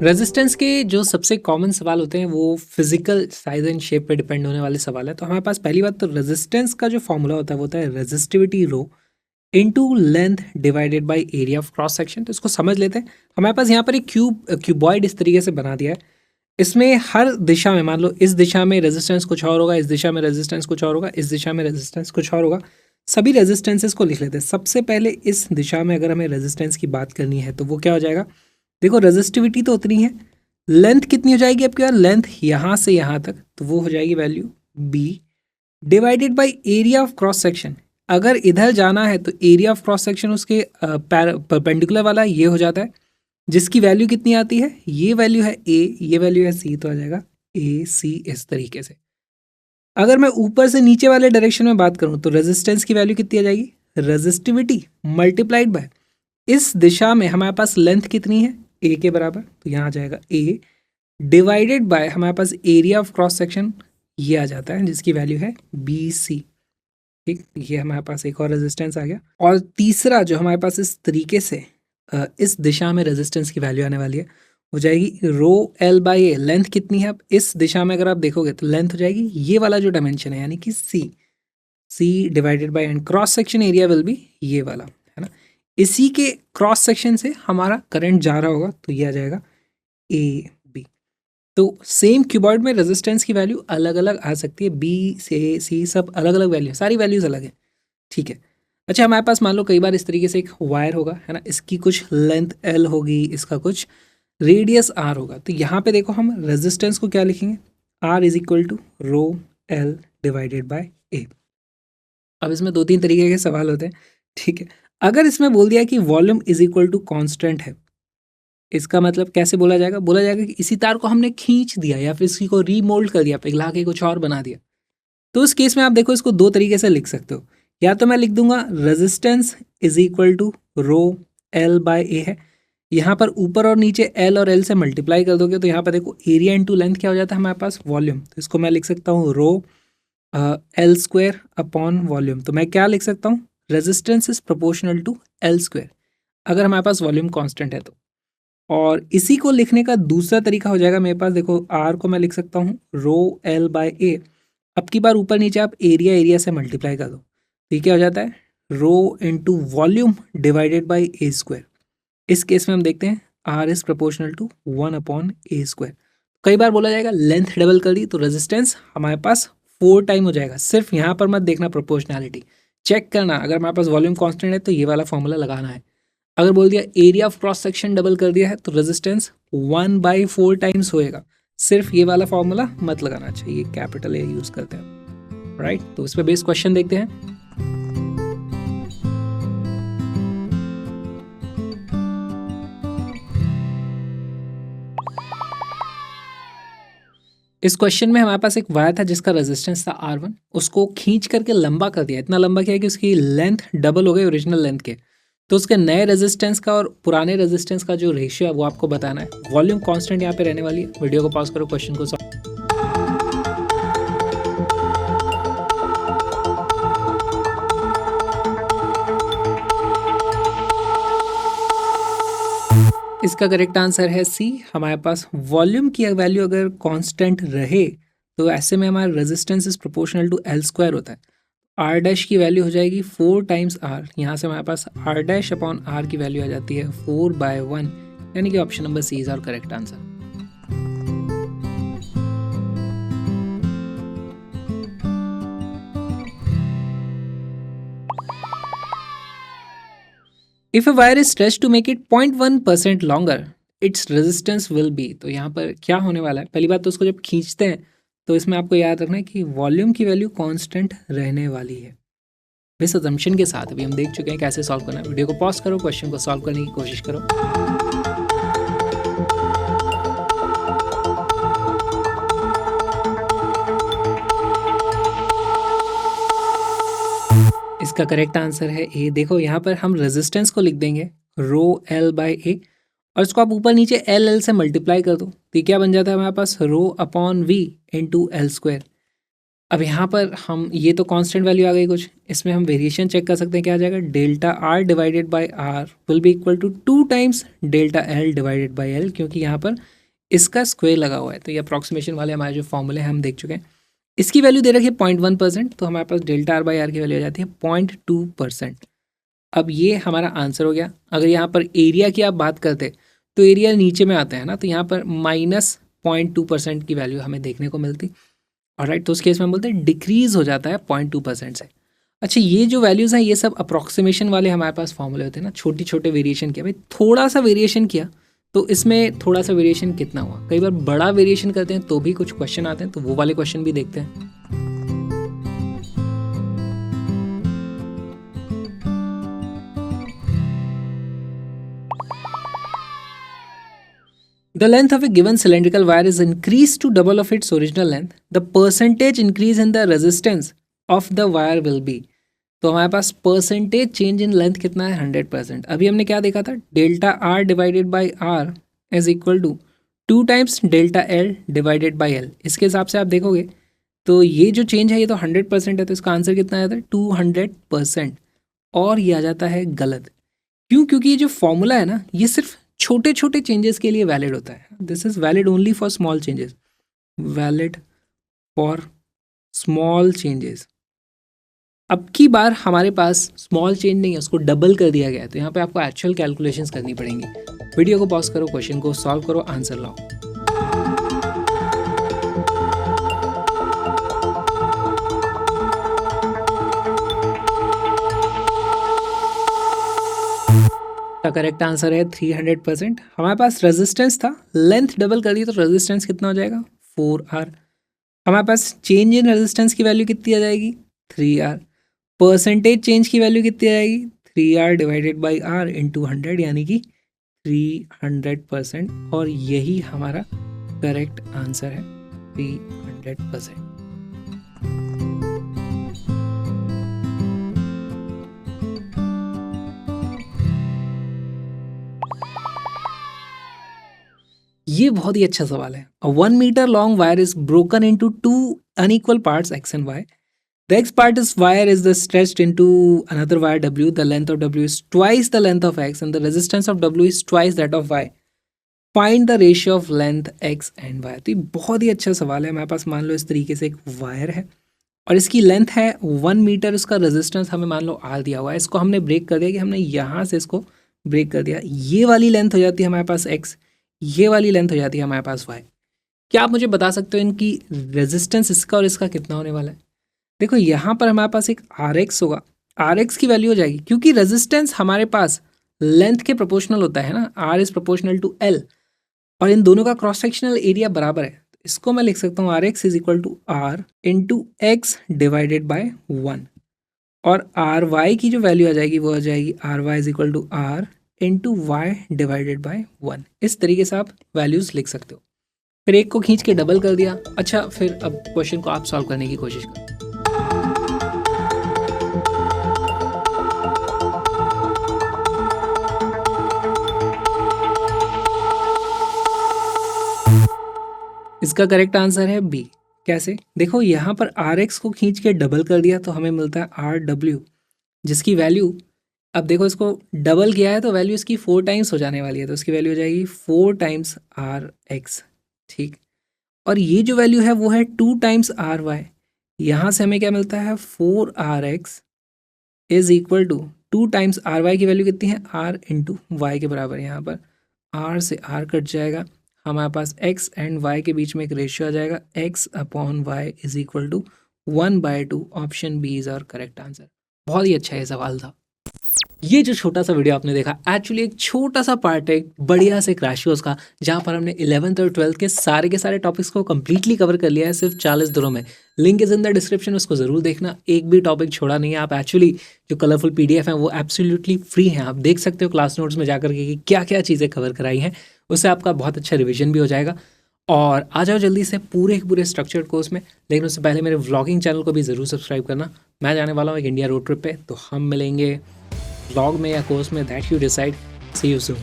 Resistance के जो सबसे कॉमन सवाल होते हैं वो फिजिकल साइज एंड शेप पे डिपेंड होने वाले सवाल है। तो हमारे पास पहली बात तो रेजिस्टेंस का जो फॉर्मूला होता है वो होता है resistivity rho into length divided by area of cross section. तो इसको समझ लेते हैं। हमारे पास यहाँ पर एक क्यूबॉइड इस तरीके से बना दिया है। इसमें हर दिशा में, मान लो इस दिशा में रेजिस्टेंस कुछ और होगा, इस दिशा में रेजिस्टेंस कुछ और होगा, इस दिशा में रेजिस्टेंस कुछ और होगा। सभी रेजिस्टेंसेस को लिख लेते हैं। सबसे पहले इस दिशा में अगर हमें रेजिस्टेंस की बात करनी है तो वो क्या हो जाएगा, देखो रेजिस्टिविटी तो उतनी है, लेंथ कितनी हो जाएगी आपके पास, लेंथ यहाँ से यहाँ तक, तो वो हो जाएगी value b divided by area of cross section. अगर इधर जाना है तो एरिया ऑफ क्रॉस सेक्शन उसके परपेंडिकुलर वाला ये हो जाता है, जिसकी वैल्यू कितनी आती है, ये वैल्यू है a, ये वैल्यू है c, तो आ जाएगा a c इस तरीके से। अगर मैं ऊपर से नीचे वाले डायरेक्शन में बात करूं तो रेजिस्टेंस की वैल्यू कितनी आ जाएगी, रेजिस्टिविटी मल्टीप्लाइड बाय इस दिशा में हमारे पास लेंथ कितनी है a के बराबर, तो यहाँ आ जाएगा a डिवाइडेड बाय हमारे पास एरिया ऑफ क्रॉस सेक्शन ये आ जाता है, जिसकी वैल्यू है बी सी। ठीक, ये हमारे पास एक और रेजिस्टेंस आ गया। और तीसरा जो हमारे पास इस तरीके से इस दिशा में रेजिस्टेंस की वैल्यू आने वाली है हो जाएगी rho L by A. Length कितनी है, अब इस दिशा में अगर आप देखोगे तो लेंथ हो जाएगी ये वाला जो डायमेंशन है, यानी कि C divided by and cross section area will be ये वाला, है ना। इसी के क्रॉस सेक्शन से हमारा करंट जा रहा होगा, तो ये आ जाएगा ए बी। तो सेम क्यूबॉइड में रेजिस्टेंस की वैल्यू अलग अलग आ सकती है, बी से सी सब अलग अलग वैल्यू, सारी वैल्यूज अलग है। ठीक है। अच्छा, हमारे पास मान लो कई बार इस तरीके से एक वायर होगा, है ना, इसकी कुछ लेंथ एल होगी, इसका कुछ रेडियस आर होगा। तो यहाँ पे देखो हम रेजिस्टेंस को क्या लिखेंगे, R is equal to rho L divided by A. अब इसमें दो तीन तरीके के सवाल होते हैं। ठीक है, अगर इसमें बोल दिया कि volume is equal to constant है, इसका मतलब कैसे बोला जाएगा, बोला जाएगा कि इसी तार को हमने खींच दिया या फिर इसी को रीमोल्ड कर दिया, पिघला के कुछ और बना दिया। तो उस केस में आप देखो इसको दो तरीके से लिख सकते हो। या तो मैं लिख दूंगा resistance is equal to rho L by A है, यहाँ पर ऊपर और नीचे एल और एल से मल्टीप्लाई कर दोगे तो यहाँ पर देखो एरिया इंटू लेंथ क्या हो जाता है हमारे पास, वॉल्यूम। तो इसको मैं लिख सकता हूँ rho L square upon volume. तो मैं क्या लिख सकता हूँ, resistance is proportional to L square अगर हमारे पास वॉल्यूम कांस्टेंट है तो। और इसी को लिखने का दूसरा तरीका हो जाएगा मेरे पास, देखो आर को मैं लिख सकता हूँ रो एल बाय ए। अब की बार ऊपर नीचे आप एरिया एरिया से मल्टीप्लाई कर दो, तो ये क्या हो जाता है, rho into volume divided by A square. इस केस में हम देखते हैं R is proportional to 1 upon A square. कई बार बोला जाएगा लेंथ डबल कर दी तो रेजिस्टेंस हमारे पास 4 टाइम हो जाएगा। सिर्फ यहाँ पर मत देखना प्रोपोर्शनैलिटी, चेक करना अगर हमारे पास वॉल्यूम कांस्टेंट है तो ये वाला फॉर्मूला लगाना है। अगर बोल दिया area of cross section double कर दिया है तो रेजिस्टेंस 1/4 टाइम्स होएगा। सिर्फ ये वाला फॉर्मूला मत लगाना चाहिए, कैपिटल ए यूज करते हैं, राइट। तो इस पे बेस क्वेश्चन देखते हैं। इस क्वेश्चन में हमारे पास एक वायर था जिसका रेजिस्टेंस था R1, उसको खींच करके लंबा कर दिया। इतना लंबा किया कि उसकी लेंथ डबल हो गई ओरिजिनल लेंथ के। तो उसके नए रेजिस्टेंस का और पुराने रेजिस्टेंस का जो रेशियो है वो आपको बताना है। वॉल्यूम कांस्टेंट यहाँ पे रहने वाली है। वीडियो को पॉज करो, क्वेश्चन को सॉल्व। इसका करेक्ट आंसर है सी। हमारे पास वॉल्यूम की वैल्यू अगर कांस्टेंट रहे तो ऐसे में हमारा resistance is proportional to L square होता है। आर डैश की वैल्यू हो जाएगी 4 टाइम्स आर। यहाँ से हमारे पास आर डैश अपॉन आर की वैल्यू आ जाती है 4/1, यानी कि option number C is our correct answer. If a wire is stretched to make it 0.1% longer its resistance will be. तो यहाँ पर क्या होने वाला है, पहली बात तो उसको जब खींचते हैं तो इसमें आपको याद रखना है कि वॉल्यूम की वैल्यू कांस्टेंट रहने वाली है। इस असम्पशन के साथ अभी हम देख चुके हैं कैसे सॉल्व करना है। वीडियो को पॉज करो, क्वेश्चन को सॉल्व करने की कोशिश करो। इसका करेक्ट आंसर है ए। देखो यहाँ पर हम रेजिस्टेंस को लिख देंगे रो एल बाय ए और इसको आप ऊपर नीचे एल एल से मल्टीप्लाई कर दो, तो क्या बन जाता है हमारे पास rho upon V into L square. अब यहाँ पर हम ये तो कांस्टेंट वैल्यू आ गई कुछ, इसमें हम वेरिएशन चेक कर सकते हैं, क्या आ जाएगा, delta R divided by R will be equal to 2 times delta L divided by L, क्योंकि यहाँ पर इसका स्क्वायर लगा हुआ है। तो ये अप्रॉक्सीमेशन वाले हमारे जो फॉर्मूले हैं हम देख चुके हैं। इसकी वैल्यू दे रखी है 0.1%, तो हमारे पास डेल्टा आर बाई आर की वैल्यू आ जाती है 0.2%। अब ये हमारा आंसर हो गया। अगर यहाँ पर एरिया की आप बात करते तो एरिया नीचे में आता है ना, तो यहाँ पर -0.2% की वैल्यू हमें देखने को मिलती। ऑलराइट, तो उस केस में हम बोलते हैं डिक्रीज हो जाता है 0.2% से। अच्छा, ये जो वैल्यूज़ हैं ये सब अप्रॉक्सीमेशन वाले हमारे पास फॉर्मूले होते हैं ना, छोटी छोटे वेरिएशन किया, भाई थोड़ा सा वेरिएशन किया तो इसमें थोड़ा सा वेरिएशन कितना हुआ। कई बार बड़ा वेरिएशन करते हैं तो भी कुछ क्वेश्चन आते हैं, तो वो वाले क्वेश्चन भी देखते हैं। The length of a given cylindrical wire is increased to double of its original length. The percentage increase in the resistance of the wire will be. तो हमारे पास परसेंटेज चेंज इन लेंथ कितना है, 100%। अभी हमने क्या देखा था, delta R divided by R is equal to 2 times delta L divided by L. इसके हिसाब से आप देखोगे तो ये जो चेंज है ये तो 100% है, तो इसका आंसर कितना आ जाता है, 200%। और ये आ जाता है गलत। क्यों? क्योंकि ये जो फॉर्मूला है ना, ये सिर्फ छोटे छोटे चेंजेस के लिए वैलिड होता है। This is valid only for small changes, valid for small changes. अब की बार हमारे पास स्मॉल चेंज नहीं है, उसको डबल कर दिया गया है, तो यहाँ पे आपको एक्चुअल कैलकुलेशंस करनी पड़ेंगी। वीडियो को पॉज करो, क्वेश्चन को सॉल्व करो, आंसर लाओ। का करेक्ट आंसर है 300%। हमारे पास रेजिस्टेंस था, लेंथ डबल कर दी तो रेजिस्टेंस कितना हो जाएगा, 4R। हमारे पास चेंज इन रेजिस्टेंस की वैल्यू कितनी आ जाएगी, 3R। परसेंटेज चेंज की वैल्यू कितनी आ जाएगी, 3R divided by R into 100, यानी कि 300%। और यही हमारा करेक्ट आंसर है, 300%। ये बहुत ही अच्छा सवाल है। A 1 meter long wire is broken into 2 unequal parts x and y. The x part is wire is the stretched into another wire w. The length of w is twice the length of x and the resistance of w is twice that of y. Find the ratio of length x and y. तो ये बहुत ही अच्छा सवाल है। हमारे पास मान लो इस तरीके से एक वायर है और इसकी लेंथ है 1 मीटर, इसका रेजिस्टेंस हमें मान लो r दिया हुआ है। इसको हमने ब्रेक कर दिया कि हमने यहाँ से इसको ब्रेक कर दिया। ये वाली लेंथ हो जाती है हमारे पास x, ये वाली लेंथ हो जाती है हमारे पास y। क्या आप मुझे बता सकते हो इनकी रेजिस्टेंस इसका और इसका कितना होने वाला है? देखो यहाँ पर हमारे पास एक Rx होगा, Rx की वैल्यू हो जाएगी, क्योंकि रेजिस्टेंस हमारे पास लेंथ के प्रोपोर्शनल होता है ना, R is proportional to L, और इन दोनों का क्रॉस सेक्शनल एरिया बराबर है। इसको मैं लिख सकता हूँ Rx is equal to R into X divided by 1, और Ry की जो वैल्यू आ जाएगी वो आ जाएगी Ry is equal to R into Y divided by 1। इस तरीके से आप वैल्यूज़ लिख सकते हो। फिर एक को खींच के डबल कर दिया। अच्छा, फिर अब क्वेश्चन को आप सॉल्व करने की कोशिश करो। इसका करेक्ट आंसर है बी। कैसे? देखो यहाँ पर Rx को खींच के डबल कर दिया तो हमें मिलता है Rw, जिसकी वैल्यू, अब देखो इसको डबल किया है तो वैल्यू इसकी 4 टाइम्स हो जाने वाली है, तो इसकी वैल्यू हो जाएगी 4 टाइम्स Rx। ठीक, और ये जो वैल्यू है वो है 2 टाइम्स Ry। यहाँ से हमें क्या मिलता है, 4Rx is equal to 2 times Ry की वैल्यू कितनी है, R इंटू वाई के बराबर। यहाँ पर R से R कट जाएगा, हमारे पास x एंड y के बीच में एक रेशियो आ जाएगा, x upon Y is equal to 1/2। Option B is our correct answer. बहुत ही अच्छा ये सवाल था। ये जो छोटा सा वीडियो आपने देखा एक्चुअली एक छोटा सा पार्ट है बढ़िया से क्रैश कोर्स का, जहाँ पर हमने 11th और 12th के सारे टॉपिक्स को कंप्लीटली कवर कर लिया है सिर्फ 40 दिनों में। Link is in the description, उसको ज़रूर देखना। एक भी टॉपिक छोड़ा नहीं है। आप एक्चुअली जो कलरफुल PDF हैं वो एब्सोल्युटली फ्री हैं, आप देख सकते हो क्लास नोट्स में जाकर के कि क्या क्या चीज़ें कवर कराई हैं। उससे आपका बहुत अच्छा रिविजन भी हो जाएगा। और आ जाओ जल्दी से पूरे स्ट्रक्चर्ड कोर्स में। लेकिन उससे पहले मेरे व्लॉगिंग चैनल को भी ज़रूर सब्सक्राइब करना। मैं जाने वाला हूँ एक इंडिया रोड ट्रिप पे, तो हम मिलेंगे व्लॉग में या कोर्स में, that you decide. See you soon.